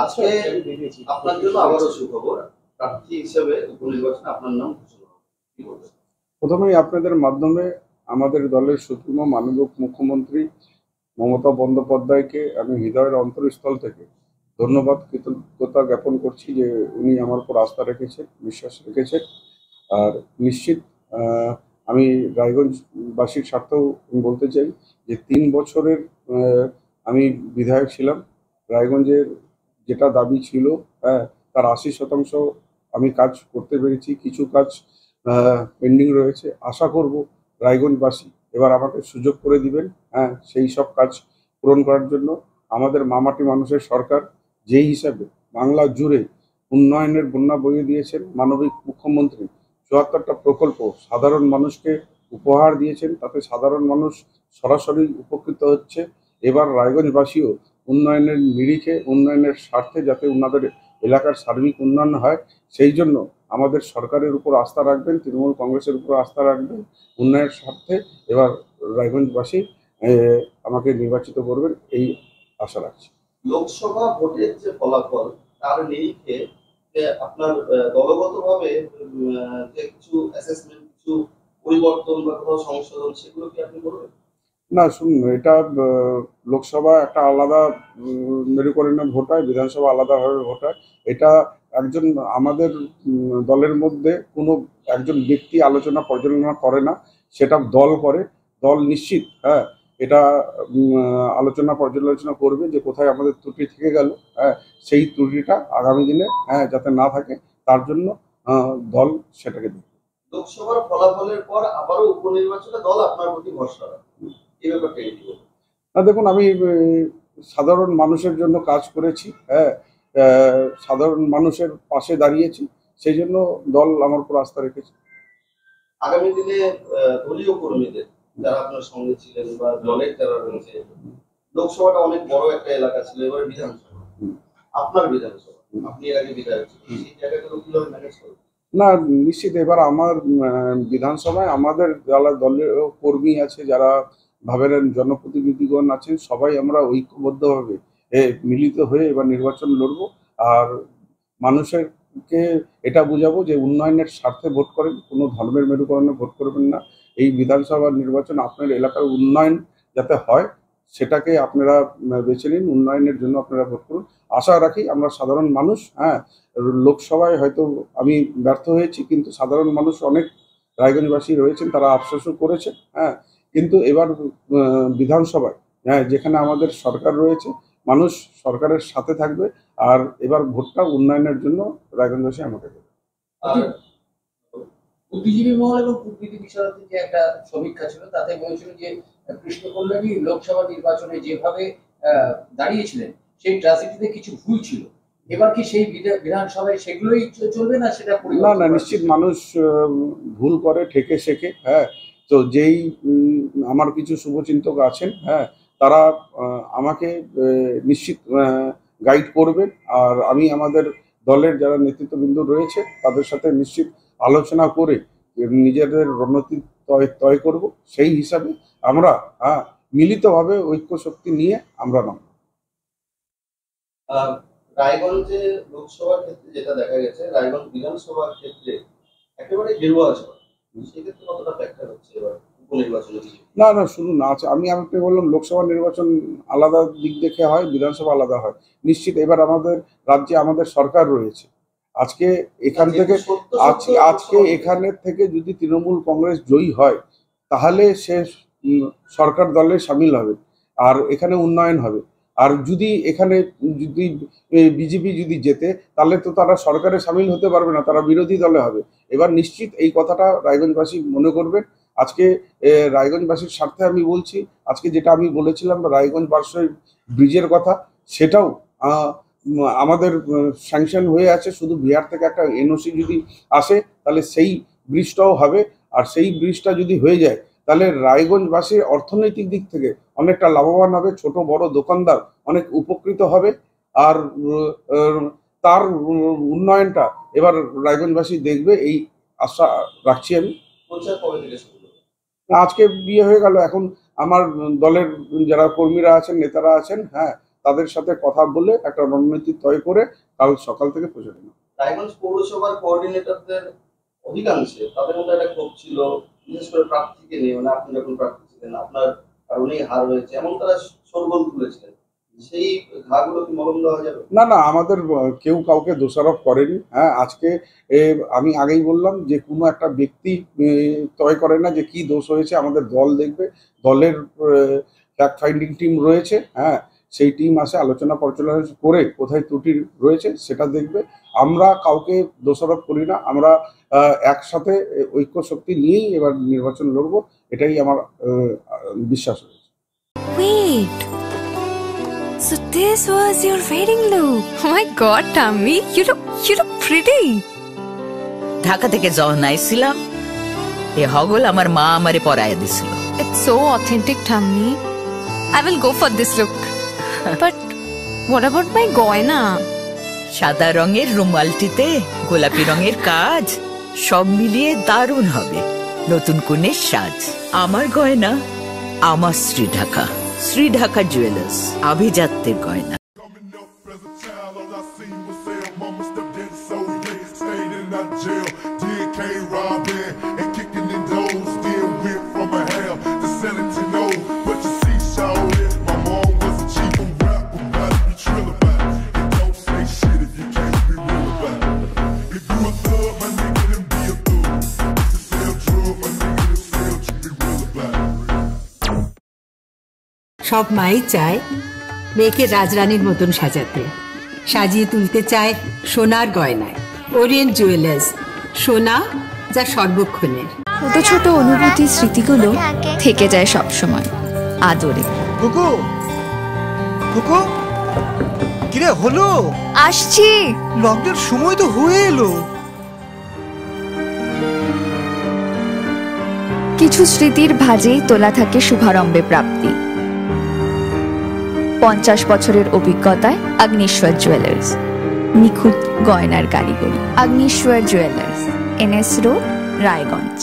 আজকে আপনার জন্য আবারও সুখবর, প্রার্থী হিসেবে উপনির্বাচনে আপনার নাম ঘোষণা হবে, কি বলবেন? প্রথমেই আপনাদের মাধ্যমে আমাদের দলের সুপ্রিমো মাননীয় মুখ্যমন্ত্রী মমতা বন্দ্যোপাধ্যায়কে আমি হৃদয়ের অন্তরস্থল থেকে ধন্যবাদ কৃতজ্ঞতা জ্ঞাপন করছি যে উনি আমার উপর আস্থা রেখেছেন, বিশ্বাস রেখেছেন। আর নিশ্চিত আমি রায়গঞ্জবাসীর স্বার্থেও বলতে চাই যে 3 বছরের আমি বিধায়ক ছিলাম। রায়গঞ্জের যেটা দাবি ছিল তার 80% আমি কাজ করতে পেরেছি, কিছু কাজ পেন্ডিং রয়েছে। আশা করব রায়গঞ্জবাসী এবার আমাকে সুযোগ করে দিবেন সেই সব কাজ পূরণ করার জন্য। আমাদের মামাটি মানুষের সরকার যেই হিসাবে বাংলা জুড়ে উন্নয়নের বন্যা বইয়ে দিয়েছেন মানবিক মুখ্যমন্ত্রী, 74টা প্রকল্প সাধারণ মানুষকে উপহার দিয়েছেন, তাতে সাধারণ মানুষ সরাসরি উপকৃত হচ্ছে। এবার রায়গঞ্জবাসীও উন্নয়নের নিরিখে, উন্নয়নের স্বার্থে যাতে ওনাদের এলাকার সার্বিক উন্নয়ন হয়, সেই জন্য আমাদের সরকারের উপর আস্থা রাখবেন, তৃণমূল কংগ্রেসের উপর আস্থা রাখবেন। উন্নয়নের স্বার্থে এবার রায়গঞ্জবাসী আমাকে নির্বাচিত করবেন এই আশা রাখছি। লোকসভা ভোটের যে ফলাফল তার নিরিখে যে আপনার দলগতভাবে যে কিছু অ্যাসেসমেন্ট, কিছু পরিবর্তন বা কোথাও সংশোধন, সেগুলো কি আপনি করবেন? না শুনুন, এটা লোকসভা একটা আলাদা মেরুকরণে ভোট হয়, বিধানসভা আলাদাভাবে ভোট হয়। এটা একজন আমাদের দলের মধ্যে কোনো একজন ব্যক্তি আলোচনা পর্যালোচনা করে না, সেটা দল করে। দল নিশ্চিত এটা আলোচনা পর্যালোচনা করবে যে কোথায় আমাদের ত্রুটি থেকে গেল, সেই ত্রুটিটা আগামী দিনে যাতে না থাকে তার জন্য দল সেটাকে দেখবে। লোকসভার ফলাফলের পর আবারও উপনির্বাচনে দল আপনার প্রতি ভরসা রাখে, এই ব্যাপারটা কি বলবেন? না দেখুন, আমি সাধারণ মানুষের জন্য কাজ করেছি, সাধারণ মানুষের পাশে দাঁড়িয়েছি, সেই জন্য দল আমার উপর আস্থা রেখেছে। আগামী দিনে দলীয় কর্মীদের যারা আপনার সঙ্গে ছিলেন বা দলের যারা রয়েছে, লোকসভাটা অনেক বড় একটা এলাকা ছিল, এবার বিধানসভা, আপনার বিধানসভা, আপনি এর আগে বিধায়ক ছিলেন, সেই জায়গাগুলো কিভাবে ম্যানেজ করবেন? না নিশ্চিত এবার আমার বিধানসভায় আমাদের যারা দলের কর্মী আছে, যারা ভাবেন জনপ্রতিনিধিগণ আছেন, সবাই আমরা ঐক্যবদ্ধভাবে মিলিত হয়ে এবার নির্বাচন লড়ব। আর মানুষেরকে এটা বুঝাবো যে উন্নয়নের স্বার্থে ভোট করেন, কোনো ধর্মের মেরুকরণে ভোট করবেন না। এই বিধানসভা নির্বাচন আপনার এলাকার উন্নয়ন যাতে হয় সেটাকে আপনারা বেছে নিন, উন্নয়নের জন্য আপনারা ভোট করুন। আশা রাখি আমরা সাধারণ মানুষ, লোকসভায় হয়তো আমি ব্যর্থ হয়েছি, কিন্তু সাধারণ মানুষ অনেক রায়গঞ্জবাসী রয়েছেন, তারা আফসোসও করেছে, কিন্তু এবার বিধানসভায় যেখানে আমাদের সরকার রয়েছে, মানুষ সরকারের সাথে থাকবে। আর এবার ভোটটা উন্নয়নের জন্য রায়গঞ্জবাসী আমাকে দেবে। আর বুদ্ধিজীবী মহল এবং কূটনীতি বিশারদের যে একটা সমীক্ষা ছিল, তাতে বলেছিল যে কৃষ্ণ কল্যাণী লোকসভা নির্বাচনে যেভাবে দাঁড়িয়েছিলেন সেই ট্রাজেডিতে কিছু ভুল ছিল। এবার কি সেই বিধানসভায় সেগুলোই চলবে না সেটা? না, নিশ্চিত মানুষ ভুল করে, ঠেকে শেখে। তো যেই আমার কিছু শুভচিন্তক আছেন, তারা আমাকে নিশ্চিত গাইড করবেন। আর আমি আমাদের দলের যারা নেতৃত্ববৃন্দ রয়েছে তাদের সাথে নিশ্চিত আলোচনা করে নিজেদের রণনীতি তয় করব। সেই হিসাবে আমরা মিলিতভাবে ঐক্য শক্তি নিয়ে আমরা নামব। রায়গঞ্জে লোকসভার ক্ষেত্রে যেটা দেখা গেছে, রায়গঞ্জ বিধানসভার ক্ষেত্রে একেবারে গেরুয়া ঝড়, সেক্ষেত্রে কতটা ফ্যাক্টর হচ্ছে এবার উপনির্বাচনে? না শুনুন, আচ্ছা আমি আপনাকে বললাম লোকসভা নির্বাচন আলাদা দিক দেখে হয়, বিধানসভা আলাদা হয়। নিশ্চিত এবার আমাদের রাজ্যে আমাদের সরকার রয়েছে। আজকে এখান থেকে আজকে এখানের থেকে যদি তৃণমূল কংগ্রেস জয়ী হয়, তাহলে সে সরকার দলে সামিল হবে আর এখানে উন্নয়ন হবে। আর যদি এখানে যদি বিজেপি যদি জেতে, তাহলে তো তারা সরকারে সামিল হতে পারবে না, তারা বিরোধী দলে হবে। এবার নিশ্চিত এই কথাটা রায়গঞ্জবাসী মনে করবেন। আজকে রায়গঞ্জবাসীর স্বার্থে আমি বলছি, আজকে যেটা আমি বলেছিলাম রায়গঞ্জ বার্ষিক ব্রিজের কথা, সেটাও আমাদের স্যাংশন হয়ে আছে। শুধু বিহার থেকে একটা এনওসি যদি আসে, তাহলে সেই ব্রিজটাও হবে। আর সেই ব্রিজটা যদি হয়ে যায়, তাহলে রায়গঞ্জবাসীর অর্থনৈতিক দিক থেকে অনেকটা লাভবান হবে, ছোট বড় দোকানদার অনেক উপকৃত হবে। আর তার উন্নয়নটা এবার রায়গঞ্জবাসী দেখবে, এই আশা রাখছি আমি। আজকে বিয়ে হয়ে গেল, এখন আমার দলের যারা কর্মীরা আছেন, নেতারা আছেন, তাদের সাথে কথা বলে একটা রণনীতি তয় করে কাল সকাল থেকে প্রচার নেব। রায়গঞ্জ পৌরসভার কোঅর্ডিনেটরদের অধিকাংশে তাদের মধ্যে একটা ক্ষোভ ছিল, বিশেষ করে প্রার্থীকে নিয়ে, মানে আপনি যখন প্রার্থী ছিলেন আপনার কারণেই হার হয়েছে, এমন তারা শোরগোল তুলেছিলেন। সেই ঘাগুলো কি মলম দেওয়া যাবে? না না, আমাদের কেউ কাউকে দোষারোপ করেনি। হ্যাঁ, আজকে আমি আগেই বললাম যে কোনো একটা ব্যক্তি তয় করে না যে কি দোষ হয়েছে, আমাদের দল দেখবে, দলের ফ্যাক্ট ফাইন্ডিং টিম রয়েছে। হ্যাঁ, সেই টিম আসে আলোচনা পর্যালোচনা করে কোথায় ত্রুটি রয়েছে সেটা দেখবে। আমরা কাউকে দোষারোপ করি না, আমরা একসাথে ঐক্য শক্তি নিয়েই এবার নির্বাচন লড়বো, এটাই আমার বিশ্বাস রয়েছে। Wait. So this was your wedding look. Oh my god, Tammy, you look pretty. Dhaka থেকে যখন আইছিলাম এ হগল আমার মা আমারে পরাইয়া দিছিল। It's so authentic, Tammy. I will go for this look. But what about my goina? সাদা রঙের রুমালটিতে গোলাপি রঙের কাজ, সব মিলিয়ে দারুণ হবে নতুন কনের সাজ। আমার গয়না আমার শ্রী ঢাকা জুয়েলার্স, আভিজাত্যের গয়না। Coming up as a child, all I seen was sell. Mama stepped in, so yeah, stayed in that jail. Did K-robbing and kicking in doors. Then went from a hell to selling to no. But you see, shawty, my mom was a cheap rapper. Gotta be trill about it. And don't say shit if you can't be real about it. If you a thug, my nigga, then be a thug. If you sell drugs, my nigga, then sell, you be real about it. সব মাই চায় মেয়েকে রাজরানীর মতন সাজাতে, সাজিয়ে তুলতে চায় সোনার গয়নায়। Orient jewellers, সোনা যা সর্বক্ষণের। ছোট ছোট অনুভূতি, স্মৃতিগুলো থেকে যায় সব সময় আদরে। কুকু কুকু, কিরে হলো? আসছি। লকডাউন সময় তো হয়ে এলো। কিছু স্মৃতির ভাজেই তোলা থাকে শুভারম্ভে প্রাপ্তি। 50 বছরের অভিজ্ঞতায় আগ্নেশ্বর জুয়েলার্স, নিখুঁত গয়নার কারিগরি। Agneshwar jewellers, NS road, Raiganj.